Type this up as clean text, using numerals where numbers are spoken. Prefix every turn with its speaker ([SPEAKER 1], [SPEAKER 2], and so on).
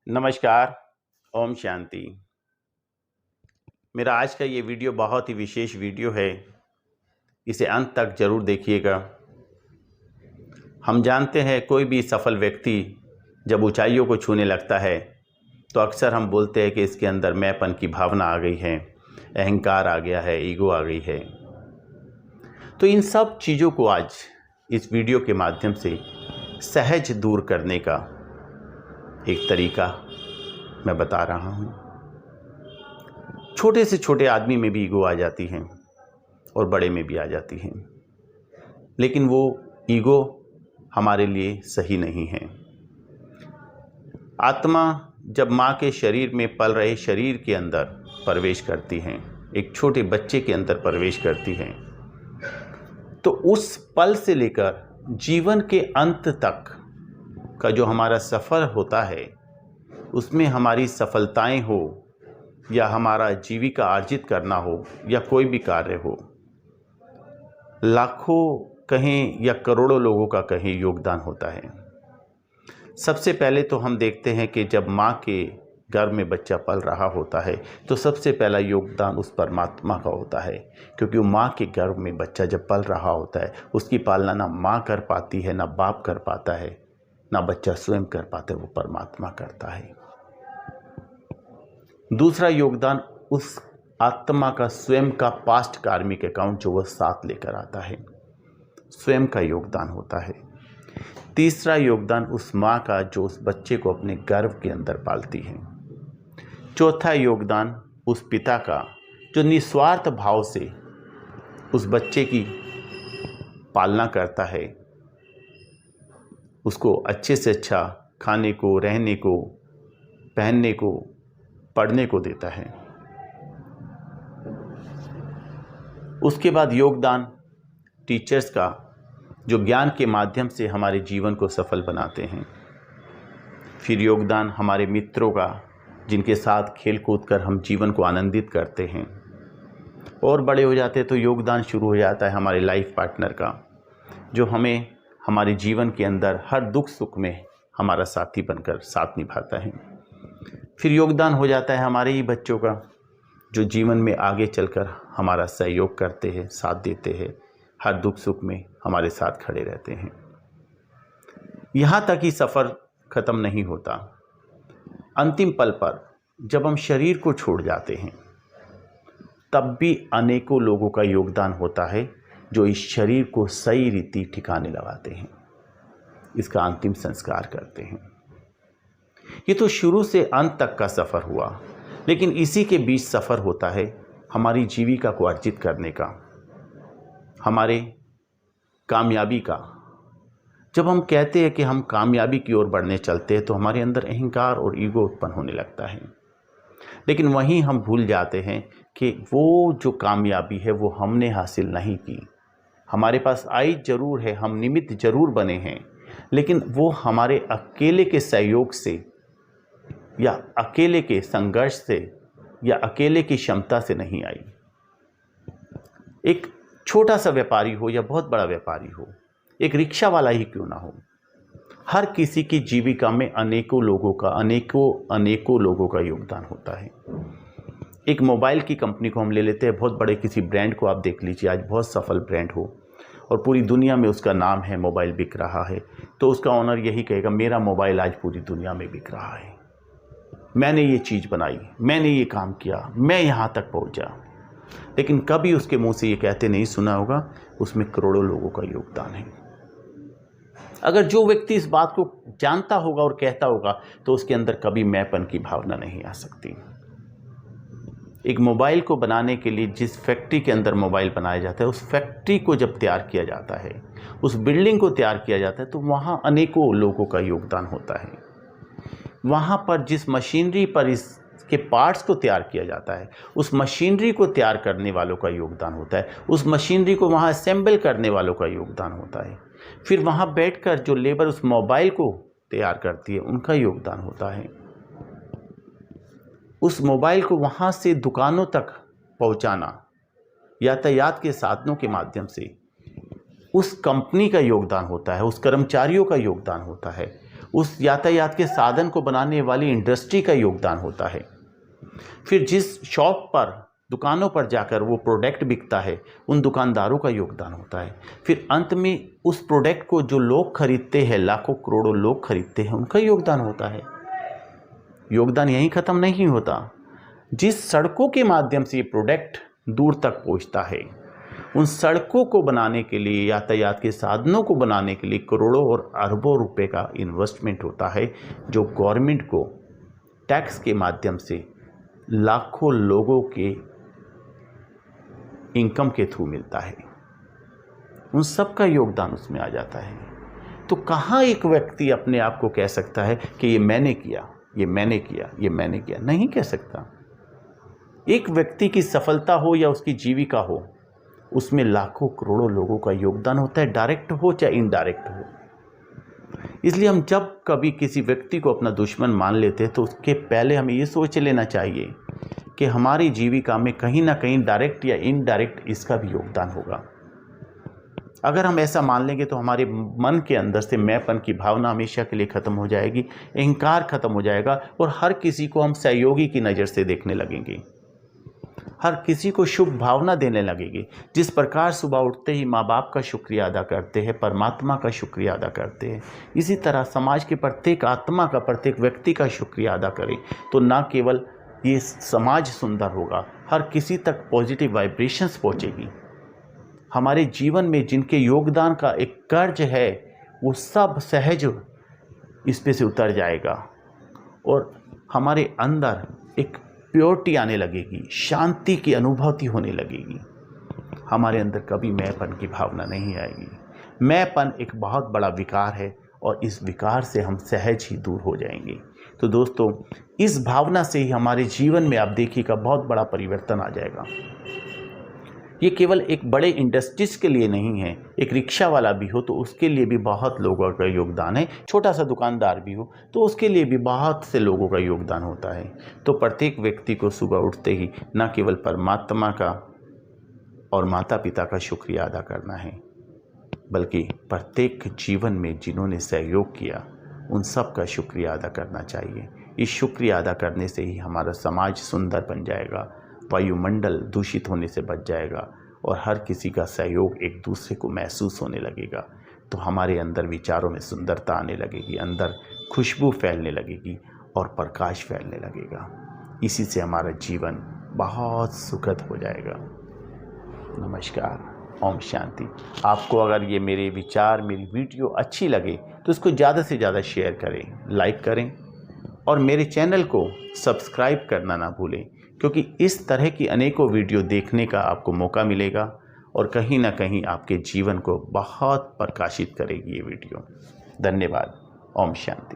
[SPEAKER 1] नमस्कार। ओम शांति। मेरा आज का ये वीडियो बहुत ही विशेष वीडियो है। इसे अंत तक जरूर देखिएगा। हम जानते हैं कोई भी सफल व्यक्ति जब ऊंचाइयों को छूने लगता है तो अक्सर हम बोलते हैं कि इसके अंदर मैंपन की भावना आ गई है, अहंकार आ गया है, ईगो आ गई है। तो इन सब चीज़ों को आज इस वीडियो के माध्यम से सहज दूर करने का एक तरीका मैं बता रहा हूँ। छोटे से छोटे आदमी में भी ईगो आ जाती है और बड़े में भी आ जाती है, लेकिन वो ईगो हमारे लिए सही नहीं है। आत्मा जब माँ के शरीर में पल रहे शरीर के अंदर प्रवेश करती है, एक छोटे बच्चे के अंदर प्रवेश करती है, तो उस पल से लेकर जीवन के अंत तक का जो हमारा सफ़र होता है, उसमें हमारी सफलताएं हो या हमारा जीविका अर्जित करना हो या कोई भी कार्य हो, लाखों कहें या करोड़ों लोगों का कहें योगदान होता है। सबसे पहले तो हम देखते हैं कि जब माँ के गर्भ में बच्चा पल रहा होता है तो सबसे पहला योगदान उस परमात्मा का होता है, क्योंकि वो माँ के गर्भ में बच्चा जब पल रहा होता है उसकी पालना ना माँ कर पाती है, ना बाप कर पाता है, ना बच्चा स्वयं कर पाता है, वो परमात्मा करता है। दूसरा योगदान उस आत्मा का स्वयं का पास्ट कार्मिक अकाउंट जो वह साथ लेकर आता है, स्वयं का योगदान होता है। तीसरा योगदान उस माँ का जो उस बच्चे को अपने गर्भ के अंदर पालती है। चौथा योगदान उस पिता का जो निस्वार्थ भाव से उस बच्चे की पालना करता है, उसको अच्छे से अच्छा खाने को, रहने को, पहनने को, पढ़ने को देता है। उसके बाद योगदान टीचर्स का जो ज्ञान के माध्यम से हमारे जीवन को सफल बनाते हैं। फिर योगदान हमारे मित्रों का जिनके साथ खेल कूद कर हम जीवन को आनंदित करते हैं। और बड़े हो जाते हैं तो योगदान शुरू हो जाता है हमारे लाइफ पार्टनर का, जो हमें हमारे जीवन के अंदर हर दुख सुख में हमारा साथी बनकर साथ निभाता है। फिर योगदान हो जाता है हमारे ही बच्चों का, जो जीवन में आगे चलकर हमारा सहयोग करते हैं, साथ देते हैं, हर दुख सुख में हमारे साथ खड़े रहते हैं। यहाँ तक ही सफ़र ख़त्म नहीं होता। अंतिम पल पर जब हम शरीर को छोड़ जाते हैं तब भी अनेकों लोगों का योगदान होता है जो इस शरीर को सही रीति ठिकाने लगाते हैं, इसका अंतिम संस्कार करते हैं। ये तो शुरू से अंत तक का सफ़र हुआ, लेकिन इसी के बीच सफ़र होता है हमारी जीविका को अर्जित करने का, हमारे कामयाबी का। जब हम कहते हैं कि हम कामयाबी की ओर बढ़ने चलते हैं तो हमारे अंदर अहंकार और ईगो उत्पन्न होने लगता है, लेकिन वहीं हम भूल जाते हैं कि वो जो कामयाबी है वो हमने हासिल नहीं की। हमारे पास आई जरूर है, हम निमित्त जरूर बने हैं, लेकिन वो हमारे अकेले के सहयोग से या अकेले के संघर्ष से या अकेले की क्षमता से नहीं आई। एक छोटा सा व्यापारी हो या बहुत बड़ा व्यापारी हो, एक रिक्शा वाला ही क्यों ना हो, हर किसी की जीविका में अनेकों लोगों का योगदान होता है। एक मोबाइल की कंपनी को हम ले लेते हैं, बहुत बड़े किसी ब्रांड को आप देख लीजिए, आज बहुत सफल ब्रांड हो और पूरी दुनिया में उसका नाम है, मोबाइल बिक रहा है, तो उसका ओनर यही कहेगा मेरा मोबाइल आज पूरी दुनिया में बिक रहा है, मैंने ये चीज़ बनाई, मैंने ये काम किया, मैं यहाँ तक पहुँचा। लेकिन कभी उसके मुंह से ये कहते नहीं सुना होगा उसमें करोड़ों लोगों का योगदान है। अगर जो व्यक्ति इस बात को जानता होगा और कहता होगा तो उसके अंदर कभी मैंपन की भावना नहीं आ सकती। एक मोबाइल को बनाने के लिए जिस फैक्ट्री के अंदर मोबाइल बनाया जाता है, उस फैक्ट्री को जब तैयार किया जाता है, उस बिल्डिंग को तैयार किया जाता है, तो वहाँ अनेकों लोगों का योगदान होता है। वहाँ पर जिस मशीनरी पर इसके पार्ट्स को तैयार किया जाता है, उस मशीनरी को तैयार करने वालों का योगदान होता है, उस मशीनरी को वहाँ असेंबल करने वालों का योगदान होता है। फिर वहाँ बैठकर जो लेबर उस मोबाइल को तैयार करती है उनका योगदान होता है। उस मोबाइल को वहाँ से दुकानों तक पहुँचाना यातायात के साधनों के माध्यम से उस कंपनी का योगदान होता है, उस कर्मचारियों का योगदान होता है। उस यातायात के साधन को बनाने वाली इंडस्ट्री का योगदान होता है। फिर जिस शॉप पर, दुकानों पर जाकर वो प्रोडक्ट बिकता है, उन दुकानदारों का योगदान होता है। फिर अंत में उस प्रोडक्ट को जो लोग खरीदते हैं, लाखों करोड़ों लोग खरीदते हैं, उनका योगदान होता है। योगदान यहीं ख़त्म नहीं होता। जिस सड़कों के माध्यम से ये प्रोडक्ट दूर तक पहुंचता है, उन सड़कों को बनाने के लिए, यातायात के साधनों को बनाने के लिए करोड़ों और अरबों रुपए का इन्वेस्टमेंट होता है, जो गवर्नमेंट को टैक्स के माध्यम से लाखों लोगों के इनकम के थ्रू मिलता है। उन सब का योगदान उसमें आ जाता है। तो कहाँ एक व्यक्ति अपने आप को कह सकता है कि ये मैंने किया, ये मैंने किया, ये मैंने किया? नहीं कह सकता। एक व्यक्ति की सफलता हो या उसकी जीविका हो, उसमें लाखों करोड़ों लोगों का योगदान होता है, डायरेक्ट हो चाहे इनडायरेक्ट हो। इसलिए हम जब कभी किसी व्यक्ति को अपना दुश्मन मान लेते हैं तो उसके पहले हमें ये सोच लेना चाहिए कि हमारी जीविका में कहीं ना कहीं डायरेक्ट या इनडायरेक्ट इसका भी योगदान होगा। अगर हम ऐसा मान लेंगे तो हमारे मन के अंदर से मैंपन की भावना हमेशा के लिए ख़त्म हो जाएगी, अहंकार ख़त्म हो जाएगा और हर किसी को हम सहयोगी की नज़र से देखने लगेंगे, हर किसी को शुभ भावना देने लगेगी। जिस प्रकार सुबह उठते ही माँ बाप का शुक्रिया अदा करते हैं, परमात्मा का शुक्रिया अदा करते हैं, इसी तरह समाज के प्रत्येक आत्मा का, प्रत्येक व्यक्ति का शुक्रिया अदा करें तो न केवल ये समाज सुंदर होगा, हर किसी तक पॉजिटिव वाइब्रेशंस पहुँचेगी। हमारे जीवन में जिनके योगदान का एक कर्ज है वो सब सहज इस पे से उतर जाएगा और हमारे अंदर एक प्योरिटी आने लगेगी, शांति की अनुभूति होने लगेगी। हमारे अंदर कभी मैंपन की भावना नहीं आएगी। मैंपन एक बहुत बड़ा विकार है और इस विकार से हम सहज ही दूर हो जाएंगे। तो दोस्तों, इस भावना से ही हमारे जीवन में आप देखिएगा बहुत बड़ा परिवर्तन आ जाएगा। ये केवल एक बड़े इंडस्ट्रीज के लिए नहीं है, एक रिक्शा वाला भी हो तो उसके लिए भी बहुत लोगों का योगदान है, छोटा सा दुकानदार भी हो तो उसके लिए भी बहुत से लोगों का योगदान होता है। तो प्रत्येक व्यक्ति को सुबह उठते ही न केवल परमात्मा का और माता पिता का शुक्रिया अदा करना है, बल्कि प्रत्येक जीवन में जिन्होंने सहयोग किया उन सब का शुक्रिया अदा करना चाहिए। इस शुक्रिया अदा करने से ही हमारा समाज सुंदर बन जाएगा, वायुमंडल दूषित होने से बच जाएगा और हर किसी का सहयोग एक दूसरे को महसूस होने लगेगा। तो हमारे अंदर विचारों में सुंदरता आने लगेगी, अंदर खुशबू फैलने लगेगी और प्रकाश फैलने लगेगा। इसी से हमारा जीवन बहुत सुखद हो जाएगा। नमस्कार, ओम शांति। आपको अगर ये मेरे विचार, मेरी वीडियो अच्छी लगे तो इसको ज़्यादा से ज़्यादा शेयर करें, लाइक करें और मेरे चैनल को सब्सक्राइब करना ना भूलें, क्योंकि इस तरह की अनेकों वीडियो देखने का आपको मौका मिलेगा और कहीं ना कहीं आपके जीवन को बहुत प्रकाशित करेगी ये वीडियो। धन्यवाद। ओम शांति।